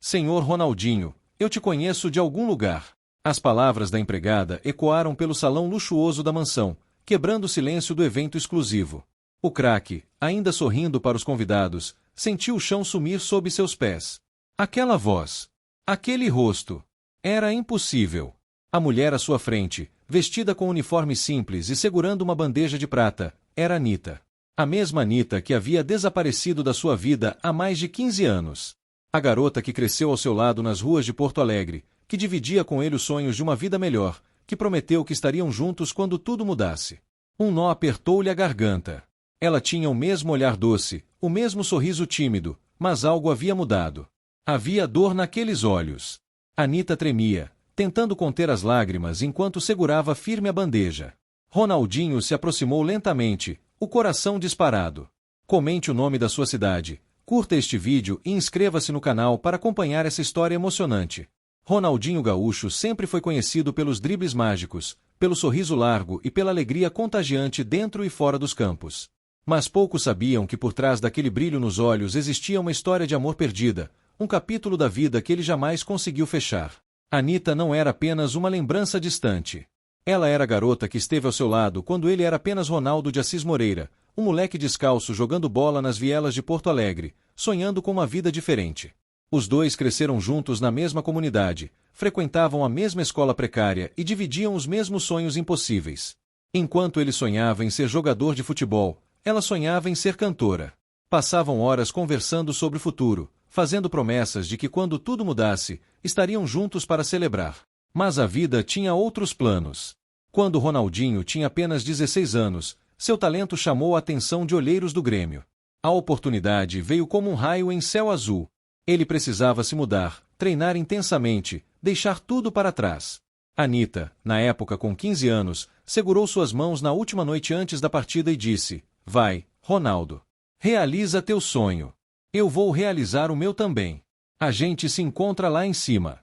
Senhor Ronaldinho, eu te conheço de algum lugar. As palavras da empregada ecoaram pelo salão luxuoso da mansão, quebrando o silêncio do evento exclusivo. O craque, ainda sorrindo para os convidados, sentiu o chão sumir sob seus pés. Aquela voz, aquele rosto. Era impossível. A mulher à sua frente, vestida com um uniforme simples e segurando uma bandeja de prata, era Anita. A mesma Anita que havia desaparecido da sua vida há mais de 15 anos. A garota que cresceu ao seu lado nas ruas de Porto Alegre, que dividia com ele os sonhos de uma vida melhor, que prometeu que estariam juntos quando tudo mudasse. Um nó apertou-lhe a garganta. Ela tinha o mesmo olhar doce, o mesmo sorriso tímido, mas algo havia mudado. Havia dor naqueles olhos. Anita tremia, tentando conter as lágrimas enquanto segurava firme a bandeja. Ronaldinho se aproximou lentamente, o coração disparado. Comente o nome da sua cidade, curta este vídeo e inscreva-se no canal para acompanhar essa história emocionante. Ronaldinho Gaúcho sempre foi conhecido pelos dribles mágicos, pelo sorriso largo e pela alegria contagiante dentro e fora dos campos. Mas poucos sabiam que por trás daquele brilho nos olhos existia uma história de amor perdida, um capítulo da vida que ele jamais conseguiu fechar. Anita não era apenas uma lembrança distante. Ela era a garota que esteve ao seu lado quando ele era apenas Ronaldo de Assis Moreira, um moleque descalço jogando bola nas vielas de Porto Alegre, sonhando com uma vida diferente. Os dois cresceram juntos na mesma comunidade, frequentavam a mesma escola precária e dividiam os mesmos sonhos impossíveis. Enquanto ele sonhava em ser jogador de futebol, ela sonhava em ser cantora. Passavam horas conversando sobre o futuro, fazendo promessas de que quando tudo mudasse, estariam juntos para celebrar. Mas a vida tinha outros planos. Quando Ronaldinho tinha apenas 16 anos, seu talento chamou a atenção de olheiros do Grêmio. A oportunidade veio como um raio em céu azul. Ele precisava se mudar, treinar intensamente, deixar tudo para trás. Anita, na época com 15 anos, segurou suas mãos na última noite antes da partida e disse: "Vai, Ronaldo. Realiza teu sonho. Eu vou realizar o meu também. A gente se encontra lá em cima."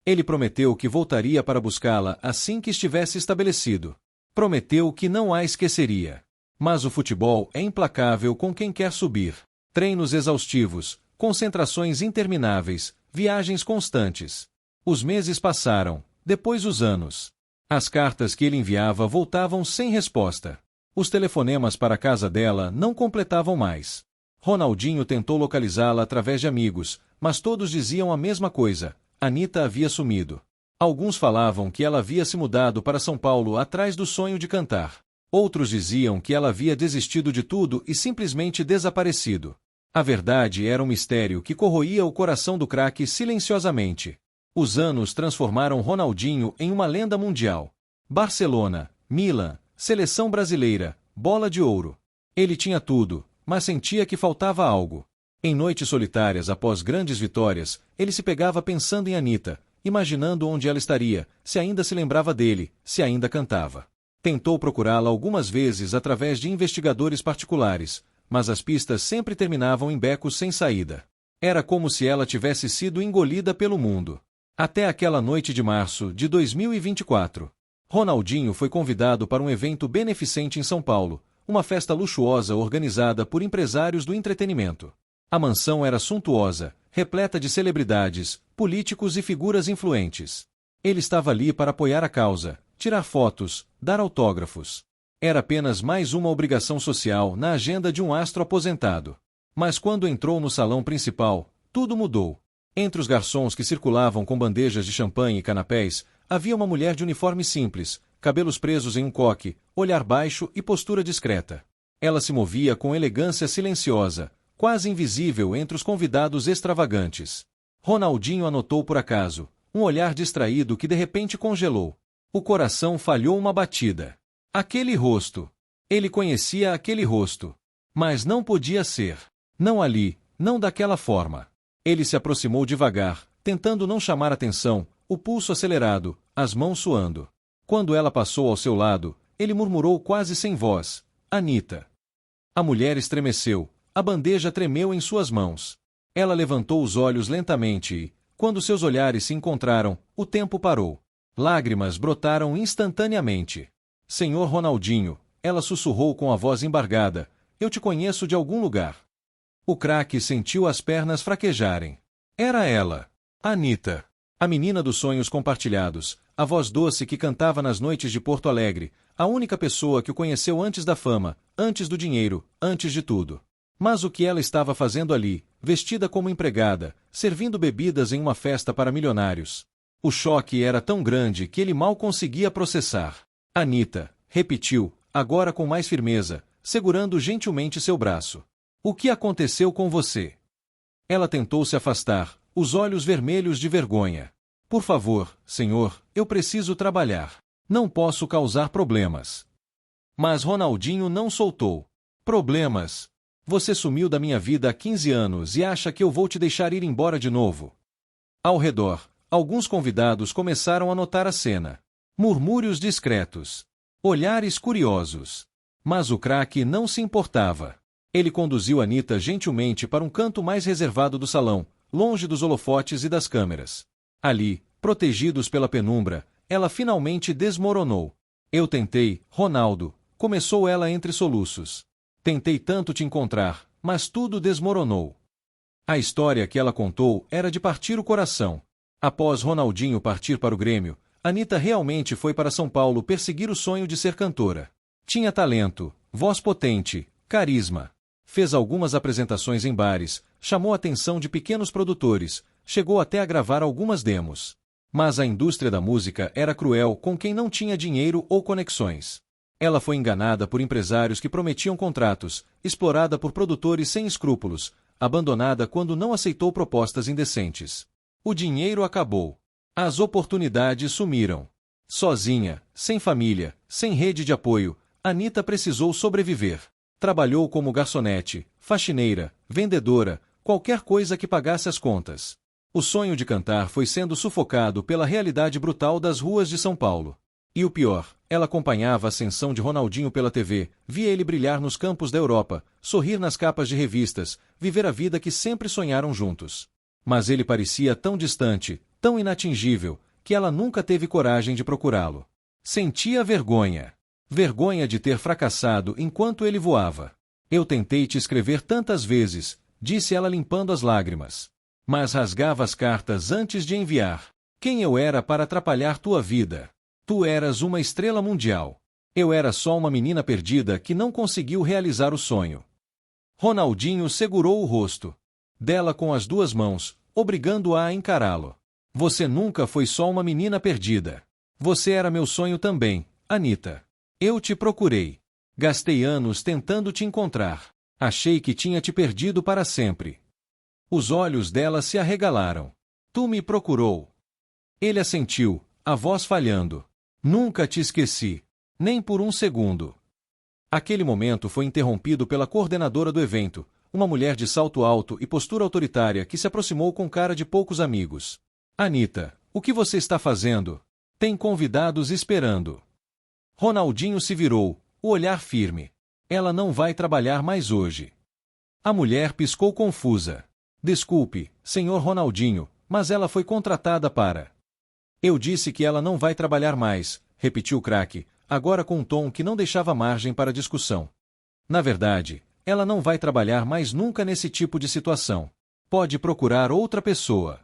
Ele prometeu que voltaria para buscá-la assim que estivesse estabelecido. Prometeu que não a esqueceria. Mas o futebol é implacável com quem quer subir. Treinos exaustivos, concentrações intermináveis, viagens constantes. Os meses passaram, depois os anos. As cartas que ele enviava voltavam sem resposta. Os telefonemas para a casa dela não completavam mais. Ronaldinho tentou localizá-la através de amigos, mas todos diziam a mesma coisa: Anita havia sumido. Alguns falavam que ela havia se mudado para São Paulo atrás do sonho de cantar. Outros diziam que ela havia desistido de tudo e simplesmente desaparecido. A verdade era um mistério que corroía o coração do craque silenciosamente. Os anos transformaram Ronaldinho em uma lenda mundial. Barcelona, Milan, seleção brasileira, bola de ouro. Ele tinha tudo, mas sentia que faltava algo. Em noites solitárias após grandes vitórias, ele se pegava pensando em Anita, imaginando onde ela estaria, se ainda se lembrava dele, se ainda cantava. Tentou procurá-la algumas vezes através de investigadores particulares, mas as pistas sempre terminavam em becos sem saída. Era como se ela tivesse sido engolida pelo mundo. Até aquela noite de março de 2024. Ronaldinho foi convidado para um evento beneficente em São Paulo, uma festa luxuosa organizada por empresários do entretenimento. A mansão era suntuosa, repleta de celebridades, políticos e figuras influentes. Ele estava ali para apoiar a causa, tirar fotos, dar autógrafos. Era apenas mais uma obrigação social na agenda de um astro aposentado. Mas quando entrou no salão principal, tudo mudou. Entre os garçons que circulavam com bandejas de champanhe e canapés, havia uma mulher de uniforme simples, cabelos presos em um coque, olhar baixo e postura discreta. Ela se movia com elegância silenciosa, quase invisível entre os convidados extravagantes. Ronaldinho a notou por acaso, um olhar distraído que de repente congelou. O coração falhou uma batida. Aquele rosto. Ele conhecia aquele rosto. Mas não podia ser. Não ali, não daquela forma. Ele se aproximou devagar, tentando não chamar atenção, o pulso acelerado, as mãos suando. Quando ela passou ao seu lado, ele murmurou quase sem voz: "Anita." A mulher estremeceu, a bandeja tremeu em suas mãos. Ela levantou os olhos lentamente e, quando seus olhares se encontraram, o tempo parou. Lágrimas brotaram instantaneamente. "Senhor Ronaldinho," ela sussurrou com a voz embargada, "eu te conheço de algum lugar." O craque sentiu as pernas fraquejarem. Era ela. Anita. A menina dos sonhos compartilhados, a voz doce que cantava nas noites de Porto Alegre, a única pessoa que o conheceu antes da fama, antes do dinheiro, antes de tudo. Mas o que ela estava fazendo ali, vestida como empregada, servindo bebidas em uma festa para milionários? O choque era tão grande que ele mal conseguia processar. Anita, repetiu, agora com mais firmeza, segurando gentilmente seu braço. O que aconteceu com você? Ela tentou se afastar, os olhos vermelhos de vergonha. Por favor, senhor, eu preciso trabalhar. Não posso causar problemas. Mas Ronaldinho não soltou. Problemas? Você sumiu da minha vida há 15 anos e acha que eu vou te deixar ir embora de novo? Ao redor, alguns convidados começaram a notar a cena. Murmúrios discretos. Olhares curiosos. Mas o craque não se importava. Ele conduziu Anita gentilmente para um canto mais reservado do salão, longe dos holofotes e das câmeras. Ali, protegidos pela penumbra, ela finalmente desmoronou. Eu tentei, Ronaldo, começou ela entre soluços. Tentei tanto te encontrar, mas tudo desmoronou. A história que ela contou era de partir o coração. Após Ronaldinho partir para o Grêmio, Anita realmente foi para São Paulo perseguir o sonho de ser cantora. Tinha talento, voz potente, carisma. Fez algumas apresentações em bares, chamou a atenção de pequenos produtores, chegou até a gravar algumas demos. Mas a indústria da música era cruel com quem não tinha dinheiro ou conexões. Ela foi enganada por empresários que prometiam contratos, explorada por produtores sem escrúpulos, abandonada quando não aceitou propostas indecentes. O dinheiro acabou. As oportunidades sumiram. Sozinha, sem família, sem rede de apoio, Anita precisou sobreviver. Trabalhou como garçonete, faxineira, vendedora, qualquer coisa que pagasse as contas. O sonho de cantar foi sendo sufocado pela realidade brutal das ruas de São Paulo. E o pior, ela acompanhava a ascensão de Ronaldinho pela TV, via ele brilhar nos campos da Europa, sorrir nas capas de revistas, viver a vida que sempre sonharam juntos. Mas ele parecia tão distante, tão inatingível, que ela nunca teve coragem de procurá-lo. Sentia vergonha. Vergonha de ter fracassado enquanto ele voava. Eu tentei te escrever tantas vezes, disse ela limpando as lágrimas. Mas rasgava as cartas antes de enviar. Quem eu era para atrapalhar tua vida? Tu eras uma estrela mundial. Eu era só uma menina perdida que não conseguiu realizar o sonho. Ronaldinho segurou o rosto dela com as duas mãos, obrigando-a a encará-lo. Você nunca foi só uma menina perdida. Você era meu sonho também, Anita. Eu te procurei. Gastei anos tentando te encontrar. Achei que tinha te perdido para sempre. Os olhos dela se arregalaram. Tu me procurou. Ele assentiu, a voz falhando. Nunca te esqueci. Nem por um segundo. Aquele momento foi interrompido pela coordenadora do evento, uma mulher de salto alto e postura autoritária que se aproximou com cara de poucos amigos. Anita, o que você está fazendo? Tem convidados esperando. Ronaldinho se virou, o olhar firme. Ela não vai trabalhar mais hoje. A mulher piscou confusa. Desculpe, senhor Ronaldinho, mas ela foi contratada para... Eu disse que ela não vai trabalhar mais, repetiu o craque, agora com um tom que não deixava margem para discussão. Na verdade, ela não vai trabalhar mais nunca nesse tipo de situação. Pode procurar outra pessoa.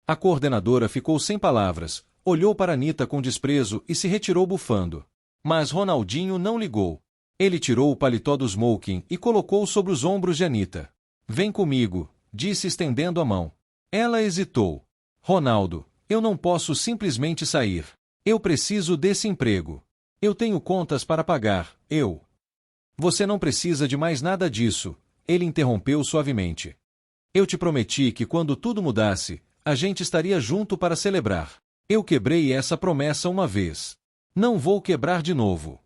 A coordenadora ficou sem palavras, olhou para Anita com desprezo e se retirou bufando. Mas Ronaldinho não ligou. Ele tirou o paletó do smoking e colocou sobre os ombros de Anita. Vem comigo, disse estendendo a mão. Ela hesitou. Ronaldo, eu não posso simplesmente sair. Eu preciso desse emprego. Eu tenho contas para pagar, eu. Você não precisa de mais nada disso, ele interrompeu suavemente. Eu te prometi que quando tudo mudasse, a gente estaria junto para celebrar. Eu quebrei essa promessa uma vez. Não vou quebrar de novo.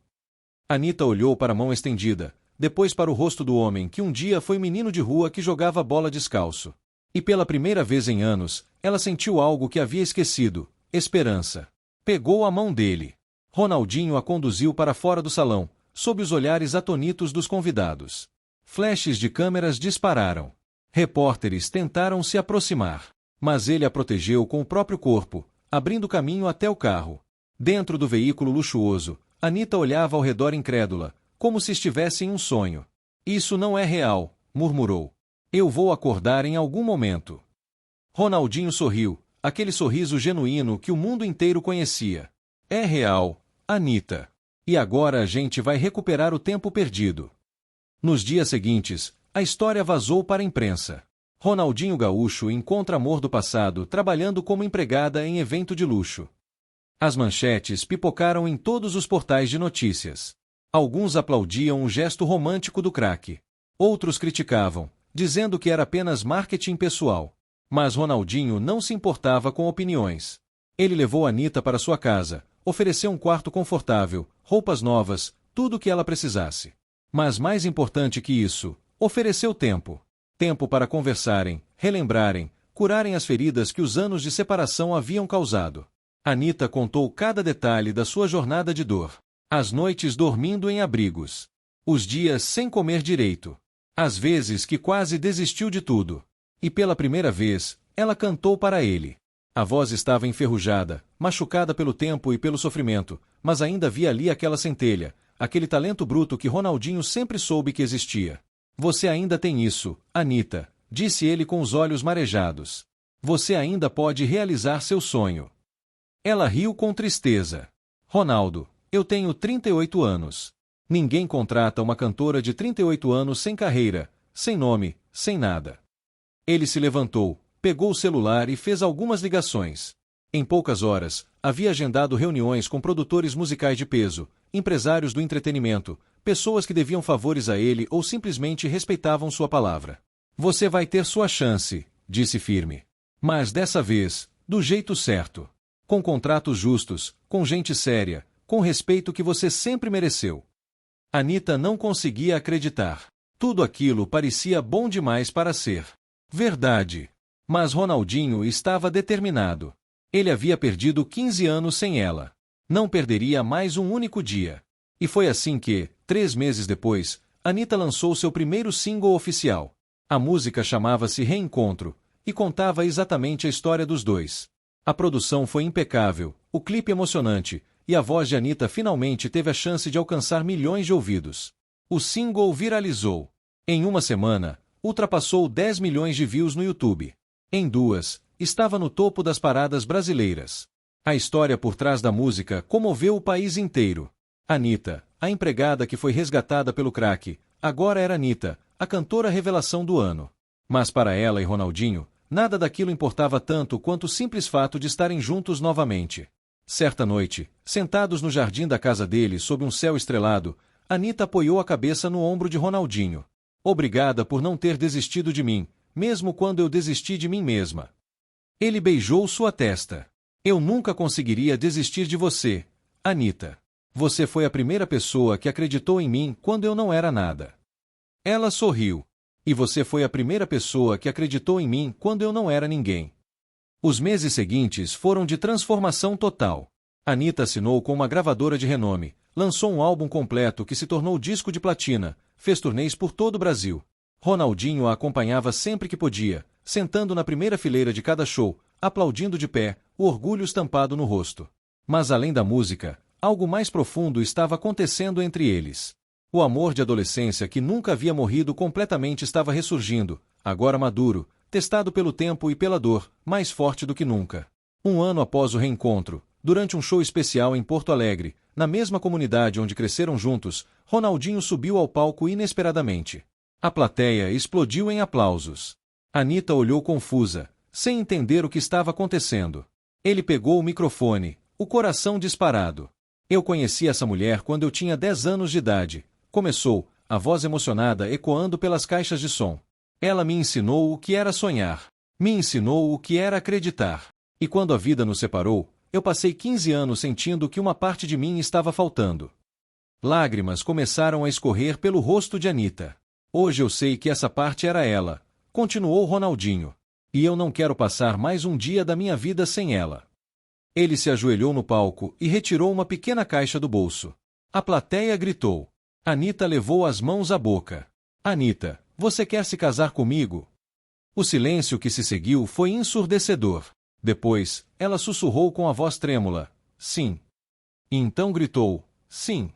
Anita olhou para a mão estendida, depois para o rosto do homem que um dia foi menino de rua que jogava bola descalço. E pela primeira vez em anos, ela sentiu algo que havia esquecido, esperança. Pegou a mão dele. Ronaldinho a conduziu para fora do salão, sob os olhares atonitos dos convidados. Flashes de câmeras dispararam. Repórteres tentaram se aproximar, mas ele a protegeu com o próprio corpo, abrindo caminho até o carro. Dentro do veículo luxuoso, Anita olhava ao redor incrédula, como se estivesse em um sonho. Isso não é real, murmurou. Eu vou acordar em algum momento. Ronaldinho sorriu, aquele sorriso genuíno que o mundo inteiro conhecia. É real, Anita. E agora a gente vai recuperar o tempo perdido. Nos dias seguintes, a história vazou para a imprensa. Ronaldinho Gaúcho encontra amor do passado trabalhando como empregada em evento de luxo. As manchetes pipocaram em todos os portais de notícias. Alguns aplaudiam o gesto romântico do craque. Outros criticavam, dizendo que era apenas marketing pessoal. Mas Ronaldinho não se importava com opiniões. Ele levou Anita para sua casa, ofereceu um quarto confortável, roupas novas, tudo o que ela precisasse. Mas mais importante que isso, ofereceu tempo. Tempo para conversarem, relembrarem, curarem as feridas que os anos de separação haviam causado. Anita contou cada detalhe da sua jornada de dor. As noites dormindo em abrigos. Os dias sem comer direito. As vezes que quase desistiu de tudo. E pela primeira vez, ela cantou para ele. A voz estava enferrujada, machucada pelo tempo e pelo sofrimento, mas ainda havia ali aquela centelha, aquele talento bruto que Ronaldinho sempre soube que existia. Você ainda tem isso, Anita, disse ele com os olhos marejados. Você ainda pode realizar seu sonho. Ela riu com tristeza. Ronaldo, eu tenho 38 anos. Ninguém contrata uma cantora de 38 anos sem carreira, sem nome, sem nada. Ele se levantou, pegou o celular e fez algumas ligações. Em poucas horas, havia agendado reuniões com produtores musicais de peso, empresários do entretenimento, pessoas que deviam favores a ele ou simplesmente respeitavam sua palavra. Você vai ter sua chance, disse firme. Mas dessa vez, do jeito certo. Com contratos justos, com gente séria, com respeito que você sempre mereceu. Anita não conseguia acreditar. Tudo aquilo parecia bom demais para ser verdade. Mas Ronaldinho estava determinado. Ele havia perdido 15 anos sem ela. Não perderia mais um único dia. E foi assim que, 3 meses depois, Anita lançou seu primeiro single oficial. A música chamava-se Reencontro, e contava exatamente a história dos dois. A produção foi impecável, o clipe emocionante, e a voz de Anita finalmente teve a chance de alcançar milhões de ouvidos. O single viralizou. Em uma semana, ultrapassou 10 milhões de views no YouTube. Em 2, estava no topo das paradas brasileiras. A história por trás da música comoveu o país inteiro. Anita, a empregada que foi resgatada pelo craque, agora era Anita, a cantora revelação do ano. Mas para ela e Ronaldinho, nada daquilo importava tanto quanto o simples fato de estarem juntos novamente. Certa noite, sentados no jardim da casa dele sob um céu estrelado, Anita apoiou a cabeça no ombro de Ronaldinho. Obrigada por não ter desistido de mim, mesmo quando eu desisti de mim mesma. Ele beijou sua testa. Eu nunca conseguiria desistir de você, Anita. Você foi a primeira pessoa que acreditou em mim quando eu não era nada. Ela sorriu. E você foi a primeira pessoa que acreditou em mim quando eu não era ninguém. Os meses seguintes foram de transformação total. Anita assinou com uma gravadora de renome, lançou um álbum completo que se tornou disco de platina, fez turnês por todo o Brasil. Ronaldinho a acompanhava sempre que podia, sentando na primeira fileira de cada show, aplaudindo de pé, o orgulho estampado no rosto. Mas além da música, algo mais profundo estava acontecendo entre eles. O amor de adolescência que nunca havia morrido completamente estava ressurgindo, agora maduro, testado pelo tempo e pela dor, mais forte do que nunca. Um ano após o reencontro, durante um show especial em Porto Alegre, na mesma comunidade onde cresceram juntos, Ronaldinho subiu ao palco inesperadamente. A plateia explodiu em aplausos. Anita olhou confusa, sem entender o que estava acontecendo. Ele pegou o microfone, o coração disparado. Eu conheci essa mulher quando eu tinha 10 anos de idade. Começou, a voz emocionada ecoando pelas caixas de som. Ela me ensinou o que era sonhar. Me ensinou o que era acreditar. E quando a vida nos separou, eu passei 15 anos sentindo que uma parte de mim estava faltando. Lágrimas começaram a escorrer pelo rosto de Anita. Hoje eu sei que essa parte era ela, continuou Ronaldinho. E eu não quero passar mais um dia da minha vida sem ela. Ele se ajoelhou no palco e retirou uma pequena caixa do bolso. A plateia gritou. Anita levou as mãos à boca. Anita, você quer se casar comigo? O silêncio que se seguiu foi ensurdecedor. Depois, ela sussurrou com a voz trêmula. Sim. E então gritou. Sim.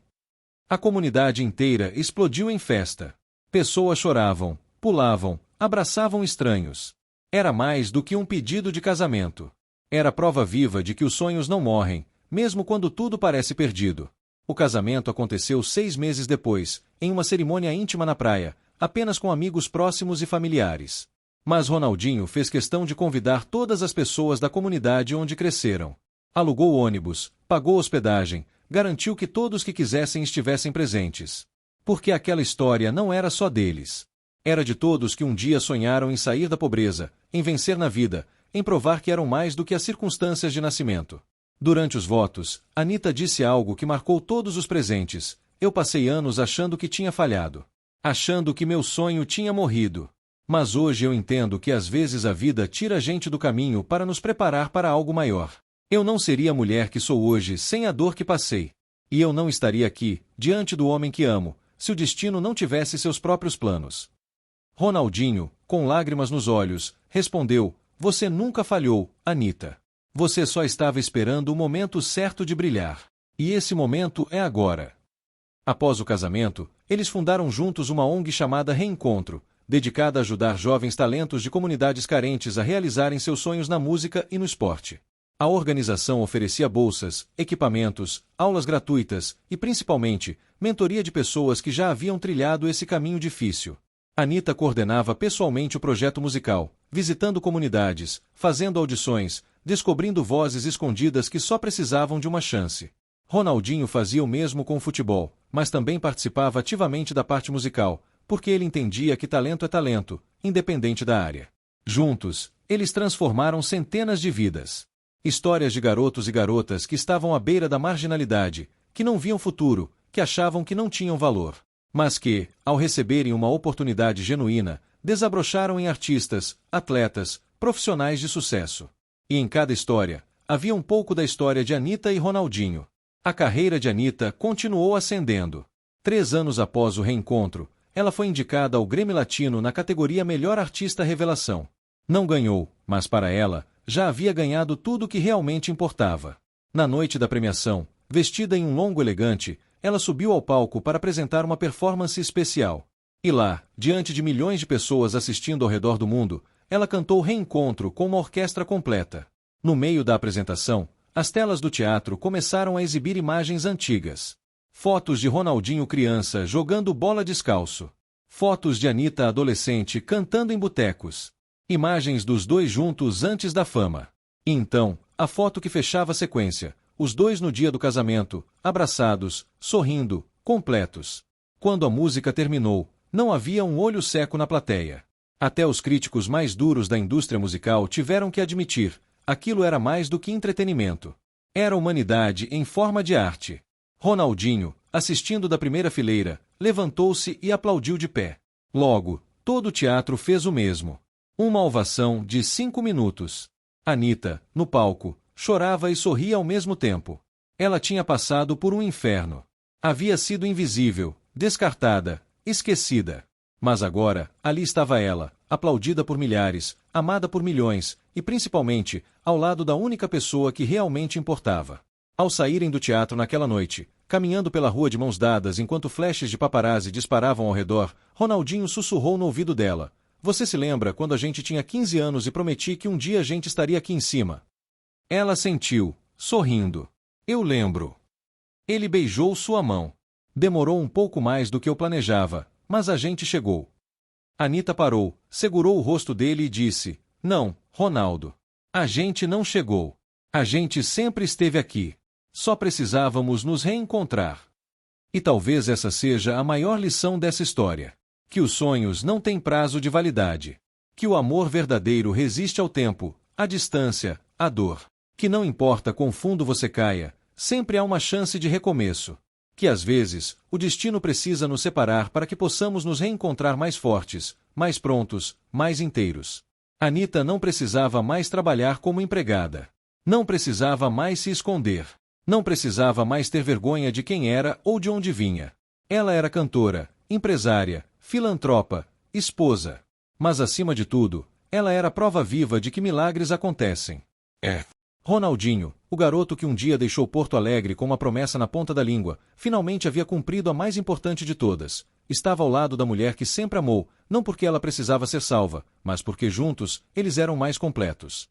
A comunidade inteira explodiu em festa. Pessoas choravam, pulavam, abraçavam estranhos. Era mais do que um pedido de casamento. Era prova viva de que os sonhos não morrem, mesmo quando tudo parece perdido. O casamento aconteceu 6 meses depois, em uma cerimônia íntima na praia, apenas com amigos próximos e familiares. Mas Ronaldinho fez questão de convidar todas as pessoas da comunidade onde cresceram. Alugou ônibus, pagou hospedagem, garantiu que todos que quisessem estivessem presentes. Porque aquela história não era só deles. Era de todos que um dia sonharam em sair da pobreza, em vencer na vida, em provar que eram mais do que as circunstâncias de nascimento. Durante os votos, Anitta disse algo que marcou todos os presentes: eu passei anos achando que tinha falhado. Achando que meu sonho tinha morrido. Mas hoje eu entendo que às vezes a vida tira a gente do caminho para nos preparar para algo maior. Eu não seria a mulher que sou hoje sem a dor que passei. E eu não estaria aqui, diante do homem que amo, se o destino não tivesse seus próprios planos. Ronaldinho, com lágrimas nos olhos, respondeu: você nunca falhou, Anitta. Você só estava esperando o momento certo de brilhar. E esse momento é agora. Após o casamento, eles fundaram juntos uma ONG chamada Reencontro, dedicada a ajudar jovens talentos de comunidades carentes a realizarem seus sonhos na música e no esporte. A organização oferecia bolsas, equipamentos, aulas gratuitas e, principalmente, mentoria de pessoas que já haviam trilhado esse caminho difícil. Anitta coordenava pessoalmente o projeto musical, visitando comunidades, fazendo audições, descobrindo vozes escondidas que só precisavam de uma chance. Ronaldinho fazia o mesmo com o futebol, mas também participava ativamente da parte musical, porque ele entendia que talento é talento, independente da área. Juntos, eles transformaram centenas de vidas. Histórias de garotos e garotas que estavam à beira da marginalidade, que não viam futuro, que achavam que não tinham valor. Mas que, ao receberem uma oportunidade genuína, desabrocharam em artistas, atletas, profissionais de sucesso. E em cada história, havia um pouco da história de Anitta e Ronaldinho. A carreira de Anitta continuou ascendendo. 3 anos após o reencontro, ela foi indicada ao Grammy Latino na categoria Melhor Artista Revelação. Não ganhou, mas para ela, já havia ganhado tudo o que realmente importava. Na noite da premiação, vestida em um longo elegante, ela subiu ao palco para apresentar uma performance especial. E lá, diante de milhões de pessoas assistindo ao redor do mundo, ela cantou Reencontro com uma orquestra completa. No meio da apresentação, as telas do teatro começaram a exibir imagens antigas. Fotos de Ronaldinho criança jogando bola descalço. Fotos de Anitta adolescente cantando em botecos. Imagens dos dois juntos antes da fama. E então, a foto que fechava a sequência, os dois no dia do casamento, abraçados, sorrindo, completos. Quando a música terminou, não havia um olho seco na plateia. Até os críticos mais duros da indústria musical tiveram que admitir: aquilo era mais do que entretenimento. Era humanidade em forma de arte. Ronaldinho, assistindo da primeira fileira, levantou-se e aplaudiu de pé. Logo, todo o teatro fez o mesmo. Uma ovação de 5 minutos. Anitta, no palco, chorava e sorria ao mesmo tempo. Ela tinha passado por um inferno. Havia sido invisível, descartada, esquecida. Mas agora, ali estava ela, aplaudida por milhares, amada por milhões, e principalmente, ao lado da única pessoa que realmente importava. Ao saírem do teatro naquela noite, caminhando pela rua de mãos dadas enquanto flashes de paparazzi disparavam ao redor, Ronaldinho sussurrou no ouvido dela: você se lembra quando a gente tinha 15 anos e prometi que um dia a gente estaria aqui em cima? Ela sentiu, sorrindo. Eu lembro. Ele beijou sua mão. Demorou um pouco mais do que eu planejava, mas a gente chegou. Anitta parou, segurou o rosto dele e disse: não, Ronaldo. A gente não chegou. A gente sempre esteve aqui. Só precisávamos nos reencontrar. E talvez essa seja a maior lição dessa história. Que os sonhos não têm prazo de validade. Que o amor verdadeiro resiste ao tempo, à distância, à dor. Que não importa quão fundo você caia, sempre há uma chance de recomeço. Que às vezes, o destino precisa nos separar para que possamos nos reencontrar mais fortes, mais prontos, mais inteiros. Anitta não precisava mais trabalhar como empregada. Não precisava mais se esconder. Não precisava mais ter vergonha de quem era ou de onde vinha. Ela era cantora, empresária, filantropa, esposa. Mas acima de tudo, ela era prova viva de que milagres acontecem. Ronaldinho, O garoto que um dia deixou Porto Alegre com uma promessa na ponta da língua, finalmente havia cumprido a mais importante de todas. Estava ao lado da mulher que sempre amou, não porque ela precisava ser salva, mas porque juntos, eles eram mais completos.